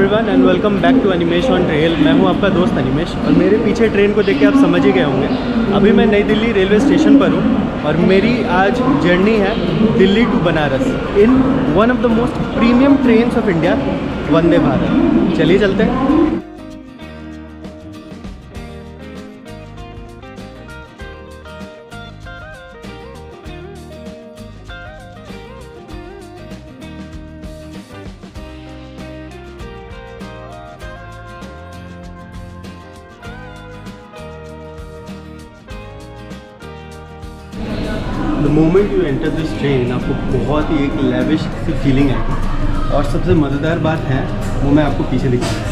Everyone and welcome back to Animesh on rail. मैं हूं आपका दोस्त अनिमेश और मेरे पीछे ट्रेन को देख के आप समझ ही गए होंगे। अभी मैं नई दिल्ली रेलवे स्टेशन पर हूं और मेरी आज जर्नी है Delhi to Banaras in one of the most premium trains of India, Vande Bharat. चलिए चलते हैं। The moment you enter this train आपको बहुत ही एक लेविश सी फीलिंग आएगी और सबसे मज़ेदार बात है वो मैं आपको पीछे दिखाऊंगा।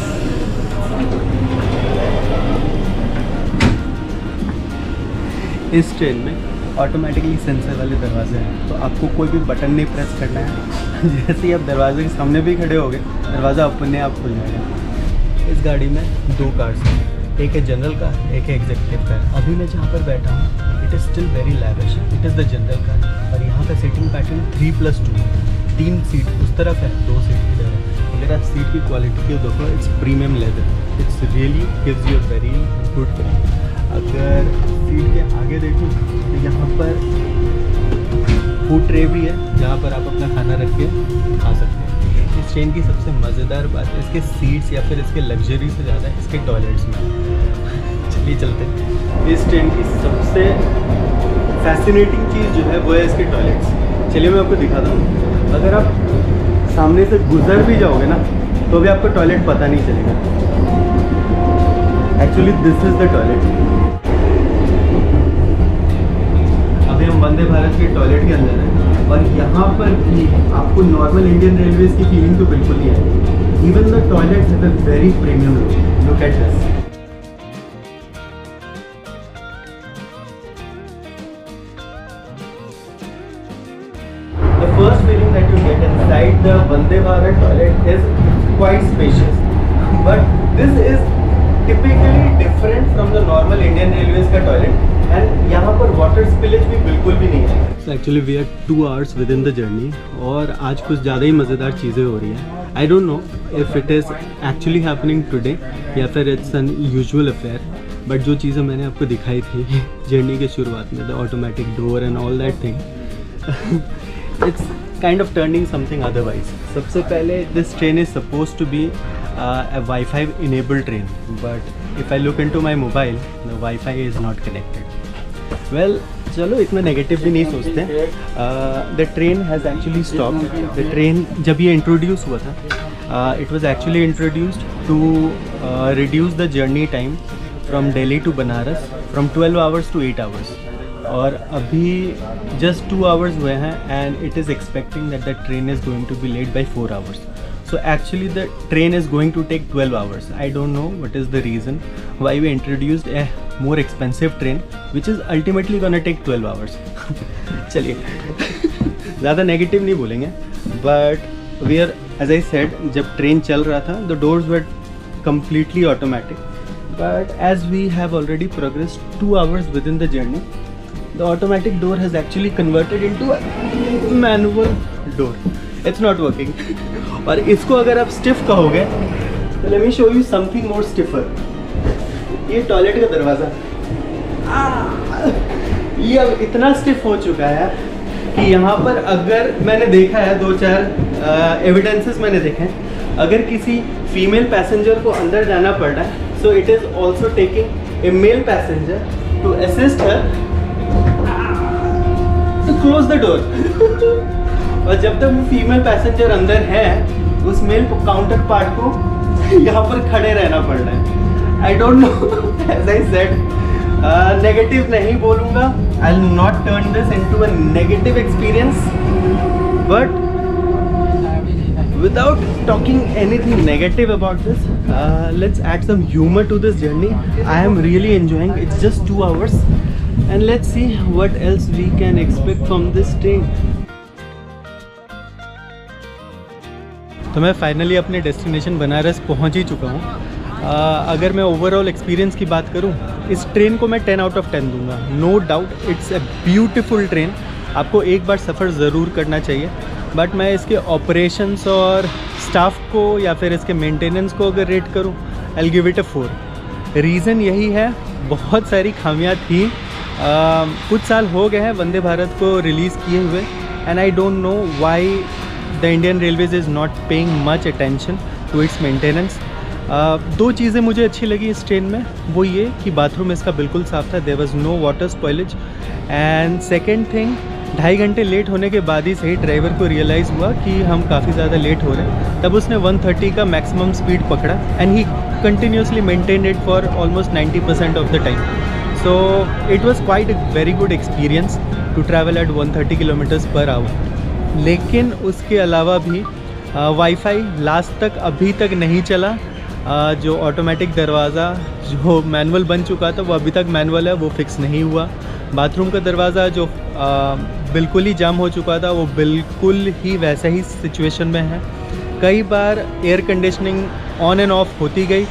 इस ट्रेन में ऑटोमेटिकली सेंसर वाले दरवाजे हैं, तो आपको कोई भी बटन नहीं प्रेस करना है। जैसे ही आप दरवाजे के सामने भी खड़े हो गए, दरवाज़ा अपने आप खुल जाएगा। इस गाड़ी में दो कार्स हैं, एक है जनरल कार, एक है एग्जीक्यूटिव कार। अभी मैं जहाँ पर बैठा हूँ it is still very lavish, it is the general car और यहाँ का सीटिंग पैटर्न 3+2, 3 सीट उस तरफ है, 2 सीट इधर है। अगर आप सीट की क्वालिटी की देखो, it's premium leather, it's really gives you very good feeling. अगर सीट के आगे देखो तो यहाँ पर फूड ट्रे भी है जहाँ पर आप अपना खाना रख के खा सकते हैं। इस ट्रेन की सबसे मज़ेदार बात इसके सीट्स या फिर इसके लग्जरी से ज़्यादा इसके टॉयलेट्स में। चलिए चलते हैं। इस ट्रेन की सबसे फैसिनेटिंग चीज़ जो है वो है इसके टॉयलेट्स। चलिए मैं आपको दिखाता हूँ। अगर आप सामने से गुजर भी जाओगे ना तो भी आपको टॉयलेट पता नहीं चलेगा। Actually this is the toilet. अभी हम वंदे भारत के टॉयलेट के अंदर हैं और यहाँ पर भी आपको नॉर्मल इंडियन रेलवेज की फीलिंग तो बिल्कुल नहीं आएगी। Even the toilets have a very premium look at this. The first feeling that you get inside the Vande Bharat toilet is quite spacious, but this is typically different from the normal Indian Railways का toilet, and यहाँ पर water spillage भी बिल्कुल भी नहीं है। So actually we are 2 hours within the journey और आज कुछ ज़्यादा ही मज़ेदार चीज़ें हो रही हैं। I don't know if it is actually happening today या फिर it's an usual affair, but जो चीज़ें मैंने आपको दिखाई थी जर्नी के शुरुआत में, the automatic door and all that thing, it's kind of turning something otherwise. सबसे पहले this train is supposed to be a Wi-Fi enabled train, but if I look into my mobile, the Wi-Fi is not connected. Well, चलो इतना negative भी नहीं सोचते। The train has actually stopped. The train जब ये introduce हुआ था, it was actually introduced to reduce the journey time from Delhi to Banaras from 12 hours to 8 hours. और अभी just 2 hours हुए हैं and it is expecting that the train is going to be late by 4 hours. So actually the train is going to take 12 hours. I don't know what is the reason why we introduced a more expensive train which is ultimately gonna take 12 hours. चलिए ज़्यादा negative नहीं बोलेंगे, but we are, as I said, जब train चल रहा था the doors were completely automatic, but as we have already progressed 2 hours within the journey, the automatic door has actually converted into a manual door. It's not working. और इसको अगर आप stiff कहोगे तो let me show you something more stiffer. ये toilet का दरवाज़ा ये अब इतना स्टिफ हो चुका है कि यहाँ पर अगर मैंने देखा है 2-4 एविडेंसेस मैंने देखे हैं, अगर किसी फीमेल पैसेंजर को अंदर जाना पड़ रहा है so it is also taking a male passenger to assist her to close the door. और जब तक वो फीमेल पैसेंजर अंदर है उस मेल काउंटर पार्ट को यहाँ पर खड़े रहना पड़ रहा है। I don't know, as I said, negative नहीं बोलूँगा, I will not turn this into a negative experience, but without talking anything negative about this, let's add some humor to this journey. I am really enjoying. It's just 2 hours and let's see what else we can expect from this train. तो मैं finally अपने destination Banaras पहुंच ही चुका हूं। अगर मैं overall experience की बात करूं, इस ट्रेन को मैं 10 आउट ऑफ 10 दूंगा। No doubt it's a beautiful train. आपको एक बार सफ़र ज़रूर करना चाहिए। बट मैं इसके ऑपरेशंस और स्टाफ को या फिर इसके मेंटेनेंस को अगर रेट करूँ, I will give it a 4। Reason यही है, बहुत सारी खामियां थी। कुछ साल हो गए हैं वंदे भारत को रिलीज़ किए हुए, and I don't know why the Indian railways is not paying much attention to its maintenance. दो चीज़ें मुझे अच्छी लगी इस ट्रेन में, वो ये कि बाथरूम इसका बिल्कुल साफ़ था, there was no water spoilage. And second thing, 2.5 घंटे लेट होने के बाद ही सही ड्राइवर को रियलाइज़ हुआ कि हम काफ़ी ज़्यादा लेट हो रहे हैं। तब उसने 130 का मैक्सिमम स्पीड पकड़ा and he continuously maintain it for almost 90% of the time. So it was quite a very good experience to travel at 130 kilometres per hour. लेकिन उसके अलावा भी वाईफाई लास्ट तक अभी तक नहीं चला। जो ऑटोमेटिक दरवाज़ा जो मैनुअल बन चुका था वो अभी तक मैनुअल है, वो फिक्स नहीं हुआ। बाथरूम का दरवाज़ा जो बिल्कुल ही जाम हो चुका था, वो बिल्कुल ही वैसा ही सिचुएशन में है। कई बार air conditioning on and off होती गई।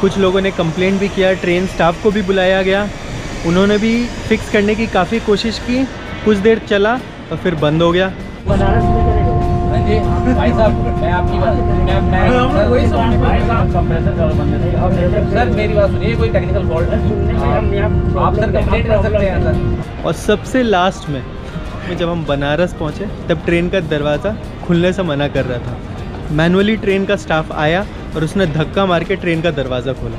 कुछ लोगों ने कंप्लेंट भी किया, ट्रेन स्टाफ को भी बुलाया गया, उन्होंने भी फिक्स करने की काफ़ी कोशिश की। कुछ देर चला और फिर बंद हो गया। जी भाई साहब, मैं आपकी बात सर मेरी बात सुनिए, कोई टेक्निकल फॉल्ट है आप सर कंप्लेंट कर सकते हैं सर। और सबसे लास्ट में जब हम बनारस पहुँचे तब ट्रेन का दरवाज़ा खुलने से मना कर रहा था। मैनुअली ट्रेन का स्टाफ आया और उसने धक्का मार के ट्रेन का दरवाज़ा खोला।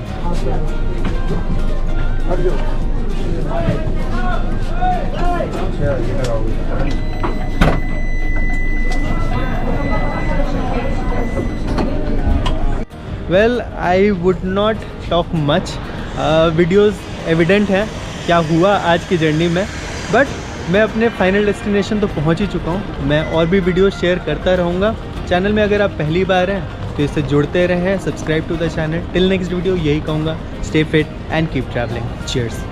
Well I would not talk much, videos evident हैं क्या हुआ आज की जर्नी में, बट मैं अपने फाइनल डेस्टिनेशन तो पहुंच ही चुका हूं। मैं और भी वीडियो शेयर करता रहूँगा। चैनल में अगर आप पहली बार हैं तो इससे जुड़ते रहें, subscribe to the channel. Till next video यही कहूँगा, stay fit and keep travelling. Cheers.